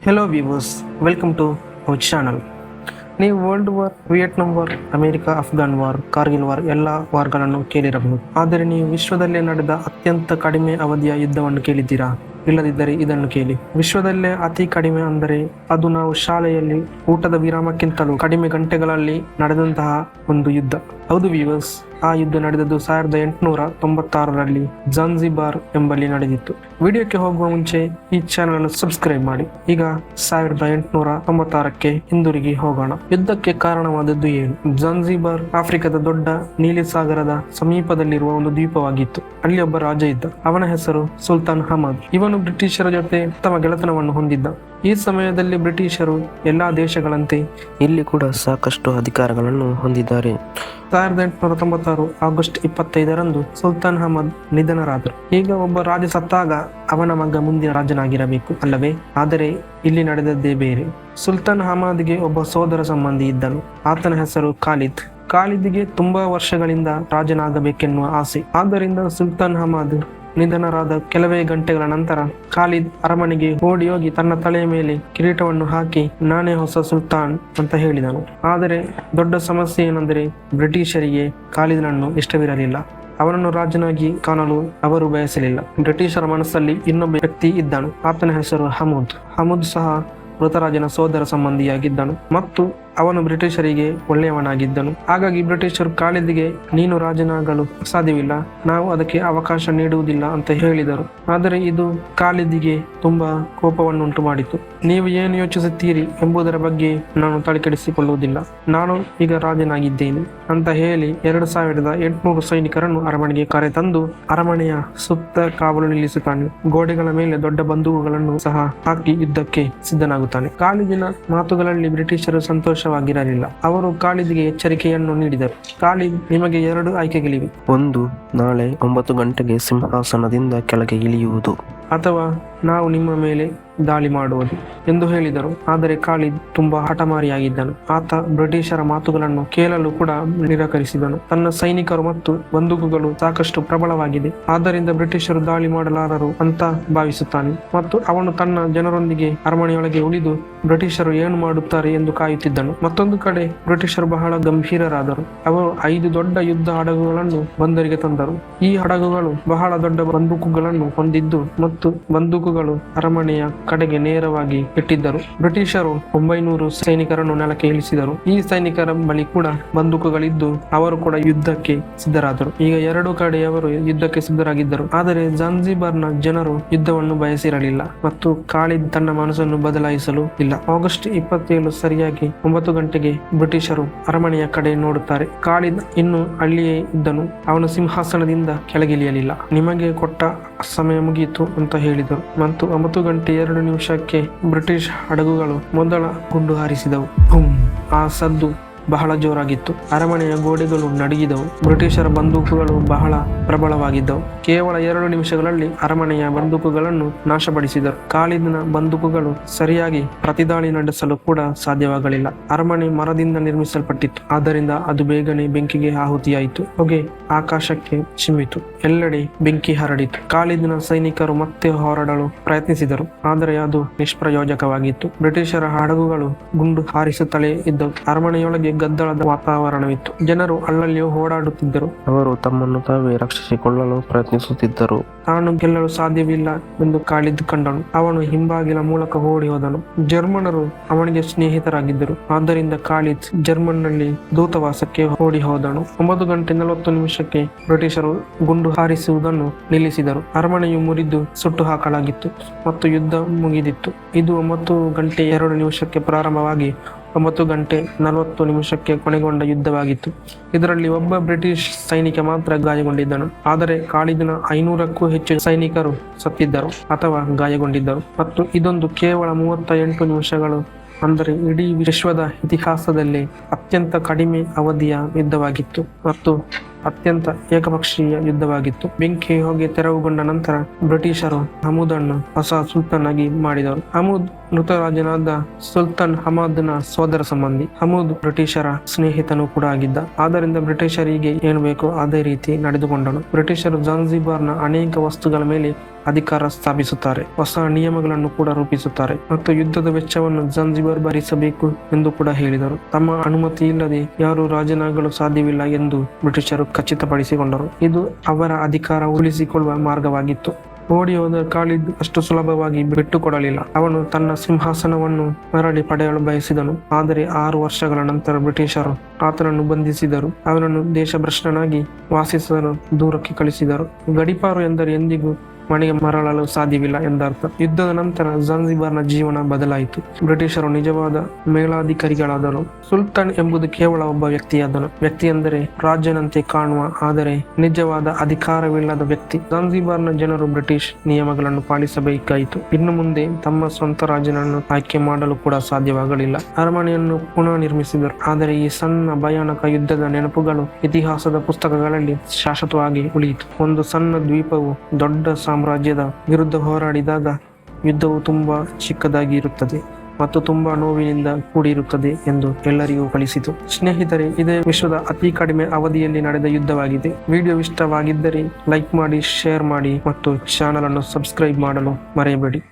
Hello viewers, welcome to our channel. ನೀವು world war, Vietnam war, America Afghan war, Kargil war ಎಲ್ಲ ವಾರ್ಗಳನ್ನು ಕೇಳಿರಬಹುದು. ಆದರೆ ನೀವು ವಿಶ್ವದಲ್ಲೇ ನಡೆದ ಅತ್ಯಂತ ಕಡಿಮೆ ಅವಧಿಯ ಯುದ್ಧವನ್ನು ಕೇಳಿದ್ದೀರಾ? ಇಲ್ಲದಿದ್ದರೆ ಇದನ್ನು ಕೇಳಿ. ವಿಶ್ವದಲ್ಲೇ ಅತಿ ಕಡಿಮೆ ಅಂದರೆ ಅದು ನಾವು ಶಾಲೆಯಲ್ಲಿ ಊಟದ ವಿರಾಮಕ್ಕಿಂತಲೂ ಕಡಿಮೆ ಗಂಟೆಗಳಲ್ಲಿ ನಡೆದಂತಹ ಒಂದು ಯುದ್ಧ. ಹೌದು ವ್ಯೂವರ್ಸ್, ಆ ಯುದ್ಧ ನಡೆದದ್ದು 1896ರಲ್ಲಿ ಜಾನ್ಜಿಬಾರ್ ಎಂಬಲ್ಲಿ ನಡೆದಿತ್ತು. ವಿಡಿಯೋಕ್ಕೆ ಹೋಗುವ ಮುಂಚೆ ಈ ಚಾನಲ್ ಅನ್ನು ಸಬ್ಸ್ಕ್ರೈಬ್ ಮಾಡಿ. ಈಗ 1896ಕ್ಕೆ ಹಿಂದಿರುಗಿ ಹೋಗೋಣ. ಯುದ್ಧಕ್ಕೆ ಕಾರಣವಾದದ್ದು ಏನು? ಜಾನ್ಜಿಬಾರ್ ಆಫ್ರಿಕಾದ ದೊಡ್ಡ ನೀಲಿ ಸಾಗರದ ಸಮೀಪದಲ್ಲಿರುವ ಒಂದು ದ್ವೀಪವಾಗಿತ್ತು. ಅಲ್ಲಿ ಒಬ್ಬ ರಾಜ ಇದ್ದ. ಅವನ ಹೆಸರು ಸುಲ್ತಾನ್ ಅಹಮದ್. ಇವನು ಬ್ರಿಟಿಷರ ಜೊತೆ ಉತ್ತಮ ಗೆಳೆತನವನ್ನು ಹೊಂದಿದ್ದ. ಈ ಸಮಯದಲ್ಲಿ ಬ್ರಿಟಿಷರು ಎಲ್ಲಾ ದೇಶಗಳಂತೆ ಇಲ್ಲಿ ಕೂಡ ಸಾಕಷ್ಟು ಅಧಿಕಾರಗಳನ್ನು ಹೊಂದಿದ್ದಾರೆ. 1896 ಆಗಸ್ಟ್ 25ರಂದು ಸುಲ್ತಾನ್ ಅಹಮದ್ ನಿಧನರಾದರು. ಈಗ ಒಬ್ಬ ರಾಜ ಸತ್ತಾಗ ಅವನ ಮಗ ಮುಂದಿನ ರಾಜನಾಗಿರಬೇಕು ಅಲ್ಲವೇ? ಆದರೆ ಇಲ್ಲಿ ನಡೆದದ್ದೇ ಬೇರೆ. ಸುಲ್ತಾನ್ ಅಹಮದ್ಗೆ ಒಬ್ಬ ಸೋದರ ಸಂಬಂಧಿ ಇದ್ದನು. ಆತನ ಹೆಸರು ಖಾಲಿದ್. ಖಾಲಿದ್ಗೆ ತುಂಬಾ ವರ್ಷಗಳಿಂದ ರಾಜನಾಗಬೇಕೆನ್ನುವ ಆಸೆ. ಆದ್ದರಿಂದ ಸುಲ್ತಾನ್ ಅಹಮದ್ ನಿಧನರಾದ ಕೆಲವೇ ಗಂಟೆಗಳ ನಂತರ ಖಾಲಿದ್ ಅರಮನೆಗೆ ಓಡಿ ಹೋಗಿ ತನ್ನ ತಲೆಯ ಮೇಲೆ ಕಿರೀಟವನ್ನು ಹಾಕಿ ನಾನೇ ಹೊಸ ಸುಲ್ತಾನ್ ಅಂತ ಹೇಳಿದನು. ಆದರೆ ದೊಡ್ಡ ಸಮಸ್ಯೆ ಏನೆಂದರೆ ಬ್ರಿಟಿಷರಿಗೆ ಖಾಲಿದ್ನನ್ನು ಇಷ್ಟವಿರಲಿಲ್ಲ. ಅವನನ್ನು ರಾಜನಾಗಿ ಕಾಣಲು ಅವರು ಬಯಸಲಿಲ್ಲ. ಬ್ರಿಟಿಷರ ಮನಸ್ಸಲ್ಲಿ ಇನ್ನೊಬ್ಬ ವ್ಯಕ್ತಿ ಇದ್ದನು. ಆತನ ಹೆಸರು ಹಮೂದ್. ಹಮೂದ್ ಸಹ ಮೃತರಾಜನ ಸೋದರ ಸಂಬಂಧಿಯಾಗಿದ್ದನು ಮತ್ತು ಅವನು ಬ್ರಿಟಿಷರಿಗೆ ಒಳ್ಳೆಯವನಾಗಿದ್ದನು. ಹಾಗಾಗಿ ಬ್ರಿಟಿಷರು ಖಾಲಿದ್ಗೆ ನೀನು ರಾಜನಾಗಲು ಸಾಧ್ಯವಿಲ್ಲ, ನಾವು ಅದಕ್ಕೆ ಅವಕಾಶ ನೀಡುವುದಿಲ್ಲ ಅಂತ ಹೇಳಿದರು. ಆದರೆ ಇದು ಖಾಲಿದ್ಗೆ ತುಂಬಾ ಕೋಪವನ್ನುಂಟು ಮಾಡಿತು. ನೀವು ಏನು ಯೋಚಿಸುತ್ತೀರಿ ಎಂಬುದರ ಬಗ್ಗೆ ನಾನು ತಲೆಕೆಡಿಸಿಕೊಳ್ಳುವುದಿಲ್ಲ, ನಾನು ಈಗ ರಾಜನಾಗಿದ್ದೇನೆ ಅಂತ ಹೇಳಿ 2800 ಸೈನಿಕರನ್ನು ಅರಮನೆಗೆ ಕರೆತಂದು ಅರಮನೆಯ ಸುತ್ತ ಕಾವಲು ನಿಲ್ಲಿಸುತ್ತಾನೆ. ಗೋಡೆಗಳ ಮೇಲೆ ದೊಡ್ಡ ಬಂದೂಕುಗಳನ್ನು ಸಹ ಹಾಕಿ ಯುದ್ಧಕ್ಕೆ ಸಿದ್ಧನಾಗುತ್ತಾನೆ. ಖಾಲಿದಿನ ಮಾತುಗಳಲ್ಲಿ ಬ್ರಿಟಿಷರು ಸಂತೋಷವಾಗಿರಲಿಲ್ಲ. ಅವರು ಖಾಲಿದ್ಗೆ ಎಚ್ಚರಿಕೆಯನ್ನು ನೀಡಿದರು. ಖಾಲಿದ್, ನಿಮಗೆ 2 ಆಯ್ಕೆಗಳಿವೆ. ಒಂದು, ನಾಳೆ 9 ಗಂಟೆಗೆ ಸಿಂಹಾಸನದಿಂದ ಕೆಳಗೆ ಇಳಿಯುವುದು, ಅಥವಾ ನಾವು ನಿಮ್ಮ ಮೇಲೆ ದಾಳಿ ಮಾಡುವುದು ಎಂದು ಹೇಳಿದರು. ಆದರೆ ಖಾಲಿದ್ ತುಂಬಾ ಹಠಮಾರಿಯಾಗಿದ್ದನು. ಆತ ಬ್ರಿಟಿಷರ ಮಾತುಗಳನ್ನು ಕೇಳಲು ಕೂಡ ನಿರಾಕರಿಸಿದನು. ತನ್ನ ಸೈನಿಕರು ಮತ್ತು ಬಂದೂಕುಗಳು ಸಾಕಷ್ಟು ಪ್ರಬಲವಾಗಿದೆ, ಆದ್ದರಿಂದ ಬ್ರಿಟಿಷರು ದಾಳಿ ಮಾಡಲಾರರು ಅಂತ ಭಾವಿಸುತ್ತಾನೆ ಮತ್ತು ಅವನು ತನ್ನ ಜನರೊಂದಿಗೆ ಅರಮನೆಯೊಳಗೆ ಉಳಿದು ಬ್ರಿಟಿಷರು ಏನು ಮಾಡುತ್ತಾರೆ ಎಂದು ಕಾಯುತ್ತಿದ್ದನು. ಮತ್ತೊಂದು ಕಡೆ ಬ್ರಿಟಿಷರು ಬಹಳ ಗಂಭೀರರಾದರು. ಅವರು 5 ದೊಡ್ಡ ಯುದ್ಧ ಹಡಗುಗಳನ್ನು ಬಂದರಿಗೆ ತಂದರು. ಈ ಹಡಗುಗಳು ಬಹಳ ದೊಡ್ಡ ಬಂದೂಕುಗಳನ್ನು ಹೊಂದಿದ್ದು ಮತ್ತು ಬಂದೂಕುಗಳು ಅರಮನೆಯ ಕಡೆಗೆ ನೇರವಾಗಿ ಇಟ್ಟಿದ್ದರು. ಬ್ರಿಟಿಷರು 900 ಸೈನಿಕರನ್ನು ನೆಲಕ್ಕೆ ಇಳಿಸಿದರು. ಈ ಸೈನಿಕರ ಬಳಿ ಕೂಡ ಬಂದೂಕುಗಳಿದ್ದು ಅವರು ಕೂಡ ಯುದ್ಧಕ್ಕೆ ಸಿದ್ಧರಾದರು. ಈಗ 2 ಕಡೆಯವರು ಯುದ್ಧಕ್ಕೆ ಸಿದ್ಧರಾಗಿದ್ದರು. ಆದರೆ ಜಾನ್ಜಿಬಾರ್ನ ಜನರು ಯುದ್ಧವನ್ನು ಬಯಸಿರಲಿಲ್ಲ ಮತ್ತು ಖಾಲಿದ್ ತನ್ನ ಮನಸ್ಸನ್ನು ಬದಲಾಯಿಸಲು ಇಲ್ಲ. ಆಗಸ್ಟ್ 27 ಸರಿಯಾಗಿ 9 ಗಂಟೆಗೆ ಬ್ರಿಟಿಷರು ಅರಮನೆಯ ಕಡೆ ನೋಡುತ್ತಾರೆ. ಖಾಲಿದ್ ಇನ್ನು ಅಲ್ಲಿಯೇ ಇದ್ದನು. ಅವನು ಸಿಂಹಾಸನದಿಂದ ಕೆಳಗಿಳಿಯಲಿಲ್ಲ. ನಿಮಗೆ ಕೊಟ್ಟ ಸಮಯ ಮುಗಿಯಿತು ಅಂತ ಹೇಳಿದರು ಮತ್ತು 9 ಗಂಟೆ 2 ನಿಮಿಷಕ್ಕೆ ಬ್ರಿಟಿಷ್ ಹಡಗುಗಳು ಮೊದಲ ಗುಂಡು ಹಾರಿಸಿದವು. ಆ ಸದ್ದು ಬಹಳ ಜೋರಾಗಿತ್ತು. ಅರಮನೆಯ ಗೋಡೆಗಳು ನಡುಗಿದವು. ಬ್ರಿಟಿಷರ ಬಂದೂಕುಗಳು ಬಹಳ ಪ್ರಬಲವಾಗಿದ್ದವು. ಕೇವಲ 2 ನಿಮಿಷಗಳಲ್ಲಿ ಅರಮನೆಯ ಬಂದೂಕುಗಳನ್ನು ನಾಶಪಡಿಸಿದರು. ಖಾಲಿದ್ನ ಬಂದೂಕುಗಳು ಸರಿಯಾಗಿ ಪ್ರತಿದಾಳಿ ನಡೆಸಲು ಕೂಡ ಸಾಧ್ಯವಾಗಲಿಲ್ಲ. ಅರಮನೆ ಮರದಿಂದ ನಿರ್ಮಿಸಲ್ಪಟ್ಟಿತ್ತು, ಆದ್ದರಿಂದ ಅದು ಬೇಗನೆ ಬೆಂಕಿಗೆ ಆಹುತಿಯಾಯಿತು. ಹೊಗೆ ಆಕಾಶಕ್ಕೆ ಚಿಮ್ಮಿತು. ಎಲ್ಲೆಡೆ ಬೆಂಕಿ ಹರಡಿತು. ಖಾಲಿದ್ನ ಸೈನಿಕರು ಮತ್ತೆ ಹೋರಾಡಲು ಪ್ರಯತ್ನಿಸಿದರು, ಆದರೆ ಅದು ನಿಷ್ಪ್ರಯೋಜಕವಾಗಿತ್ತು. ಬ್ರಿಟಿಷರ ಹಡಗುಗಳು ಗುಂಡು ಹಾರಿಸುತ್ತಲೇ ಇದ್ದವು. ಅರಮನೆಯೊಳಗೆ ಗದ್ದಲದ ವಾತಾವರಣವಿತ್ತು. ಜನರು ಅಲ್ಲಲ್ಲಿಯೂ ಓಡಾಡುತ್ತಿದ್ದರು. ಅವರು ತಮ್ಮನ್ನು ತಾವೇ ರಕ್ಷಿಸಿಕೊಳ್ಳಲು ಪ್ರಯತ್ನಿಸುತ್ತಿದ್ದರು. ತಾನು ಗೆಲ್ಲಲು ಸಾಧ್ಯವಿಲ್ಲ ಎಂದು ಖಾಲಿದ್ ಕಂಡನು. ಅವನು ಹಿಂಬಾಗಿಲ ಮೂಲಕ ಓಡಿ ಹೋದನು. ಜರ್ಮನರು ಅವನಿಗೆ ಸ್ನೇಹಿತರಾಗಿದ್ದರು, ಆದ್ದರಿಂದ ಖಾಲಿದ್ ಜರ್ಮನ್ನಲ್ಲಿ ದೂತಾವಾಸಕ್ಕೆ ಓಡಿ ಹೋದನು. 9 ಗಂಟೆ 40 ನಿಮಿಷಕ್ಕೆ ಬ್ರಿಟಿಷರು ಗುಂಡು ಹಾರಿಸುವುದನ್ನು ನಿಲ್ಲಿಸಿದರು. ಅರಮನೆಯು ಮುರಿದು ಸುಟ್ಟು ಹಾಕಲಾಗಿತ್ತು ಮತ್ತು ಯುದ್ಧ ಮುಗಿದಿತ್ತು. ಇದು 9 ಗಂಟೆ 2 ನಿಮಿಷಕ್ಕೆ ಪ್ರಾರಂಭವಾಗಿ 9 ಗಂಟೆ 40 ನಿಮಿಷಕ್ಕೆ ಕೊನೆಗೊಂಡ ಯುದ್ಧವಾಗಿತ್ತು. ಇದರಲ್ಲಿ ಒಬ್ಬ ಬ್ರಿಟಿಷ್ ಸೈನಿಕ ಮಾತ್ರ ಗಾಯಗೊಂಡಿದ್ದನು. ಆದರೆ ಖಾಲಿದ್ನ 500ಕ್ಕೂ ಹೆಚ್ಚು ಸೈನಿಕರು ಸತ್ತಿದ್ದರು ಅಥವಾ ಗಾಯಗೊಂಡಿದ್ದರು ಮತ್ತು ಇದೊಂದು ಕೇವಲ 38 ನಿಮಿಷಗಳು, ಅಂದರೆ ಇಡೀ ವಿಶ್ವದ ಇತಿಹಾಸದಲ್ಲೇ ಅತ್ಯಂತ ಕಡಿಮೆ ಅವಧಿಯ ಯುದ್ಧವಾಗಿತ್ತು. ಮತ್ತು ಅತ್ಯಂತ ಏಕಪಕ್ಷೀಯ ಯುದ್ಧವಾಗಿತ್ತು. ಬೆಂಕಿ ಹೊಗೆ ತೆರವುಗೊಂಡ ನಂತರ ಬ್ರಿಟಿಷರು ಹಮೂದನ್ನು ಹೊಸ ಸುಲ್ತಾನ್ ಆಗಿ ಮಾಡಿದರು. ಹಮೂದ್ ಮೃತ ರಾಜನಾದ ಸುಲ್ತಾನ್ ಹಮಾದ್ನ ಸೋದರ ಸಂಬಂಧಿ. ಹಮೂದ್ ಬ್ರಿಟಿಷರ ಸ್ನೇಹಿತನೂ ಕೂಡ ಆಗಿದ್ದ. ಆದ್ದರಿಂದ ಬ್ರಿಟಿಷರಿಗೆ ಏನು ಬೇಕೋ ಅದೇ ರೀತಿ ನಡೆದುಕೊಂಡನು. ಬ್ರಿಟಿಷರು ಜಾನ್ಜಿಬಾರ್ನ ಅನೇಕ ವಸ್ತುಗಳ ಮೇಲೆ ಅಧಿಕಾರ ಸ್ಥಾಪಿಸುತ್ತಾರೆ, ಹೊಸ ನಿಯಮಗಳನ್ನು ಕೂಡ ರೂಪಿಸುತ್ತಾರೆ ಮತ್ತು ಯುದ್ಧದ ವೆಚ್ಚವನ್ನು ಜಾನ್ಜಿಬಾರ್ ಭರಿಸಬೇಕು ಎಂದು ಕೂಡ ಹೇಳಿದರು. ತಮ್ಮ ಅನುಮತಿ ಇಲ್ಲದೆ ಯಾರು ರಾಜನಾಗಲು ಸಾಧ್ಯವಿಲ್ಲ ಎಂದು ಬ್ರಿಟಿಷರು ಖಚಿತಪಡಿಸಿಕೊಂಡರು. ಇದು ಅವರ ಅಧಿಕಾರ ಉಳಿಸಿಕೊಳ್ಳುವ ಮಾರ್ಗವಾಗಿತ್ತು. ಓಡಿ ಹೋದ ಖಾಲಿದ್ ಅಷ್ಟು ಸುಲಭವಾಗಿ ಬಿಟ್ಟುಕೊಡಲಿಲ್ಲ. ಅವನು ತನ್ನ ಸಿಂಹಾಸನವನ್ನು ಮರಳಿ ಪಡೆಯಲು ಬಯಸಿದನು. ಆದರೆ 6 ವರ್ಷಗಳ ನಂತರ ಬ್ರಿಟಿಷರು ಆತನನ್ನು ಬಂಧಿಸಿದರು. ಅವನನ್ನು ದೇಶಭ್ರಷ್ಟನಾಗಿ ವಾಸಿಸಲು ದೂರಕ್ಕೆ ಕಳಿಸಿದರು. ಗಡೀಪಾರು ಎಂದರೆ ಎಂದಿಗೂ ಮನೆಗೆ ಮರಳಲು ಸಾಧ್ಯವಿಲ್ಲ ಎಂದರ್ಥ. ಯುದ್ಧದ ನಂತರ ಜಾನ್ಜಿಬಾರ್ನ ಜೀವನ ಬದಲಾಯಿತು. ಬ್ರಿಟಿಷರು ನಿಜವಾದ ಮೇಲಾಧಿಕಾರಿಗಳಾದರು. ಸುಲ್ತಾನ್ ಎಂಬುದು ಕೇವಲ ಒಬ್ಬ ವ್ಯಕ್ತಿಯಾದನು. ವ್ಯಕ್ತಿ ಎಂದರೆ ರಾಜನಂತೆ ಕಾಣುವ ಆದರೆ ನಿಜವಾದ ಅಧಿಕಾರವಿಲ್ಲದ ವ್ಯಕ್ತಿ. ಜಾನ್ಜಿಬಾರ್ನ ಜನರು ಬ್ರಿಟಿಷ್ ನಿಯಮಗಳನ್ನು ಪಾಲಿಸಬೇಕಾಯಿತು. ಇನ್ನು ಮುಂದೆ ತಮ್ಮ ಸ್ವಂತ ರಾಜನನ್ನು ಆಯ್ಕೆ ಮಾಡಲು ಕೂಡ ಸಾಧ್ಯವಾಗಲಿಲ್ಲ. ಅರಮನೆಯನ್ನು ಪುನಃ ನಿರ್ಮಿಸಿದರು. ಆದರೆ ಈ ಸಣ್ಣ ಭಯಾನಕ ಯುದ್ಧದ ನೆನಪುಗಳು ಇತಿಹಾಸದ ಪುಸ್ತಕಗಳಲ್ಲಿ ಶಾಶ್ವತವಾಗಿ ಉಳಿಯಿತು. ಒಂದು ಸಣ್ಣ ದ್ವೀಪವು ದೊಡ್ಡ ಸಾಮ್ರಾಜ್ಯದ ವಿರುದ್ಧ ಹೋರಾಡಿದಾಗ ಯುದ್ಧವು ತುಂಬಾ ಚಿಕ್ಕದಾಗಿ ಇರುತ್ತದೆ ಮತ್ತು ತುಂಬಾ ನೋವಿನಿಂದ ಕೂಡಿರುತ್ತದೆ ಎಂದು ಎಲ್ಲರಿಗೂ ಕಲಿಸಿತು. ಸ್ನೇಹಿತರೆ, ಇದೇ ವಿಶ್ವದ ಅತಿ ಕಡಿಮೆ ಅವಧಿಯಲ್ಲಿ ನಡೆದ ಯುದ್ಧವಾಗಿದೆ. ವಿಡಿಯೋ ಇಷ್ಟವಾಗಿದ್ದರೆ ಲೈಕ್ ಮಾಡಿ, ಶೇರ್ ಮಾಡಿ ಮತ್ತು ಚಾನಲ್ ಅನ್ನು ಸಬ್ಸ್ಕ್ರೈಬ್ ಮಾಡಲು ಮರೆಯಬೇಡಿ.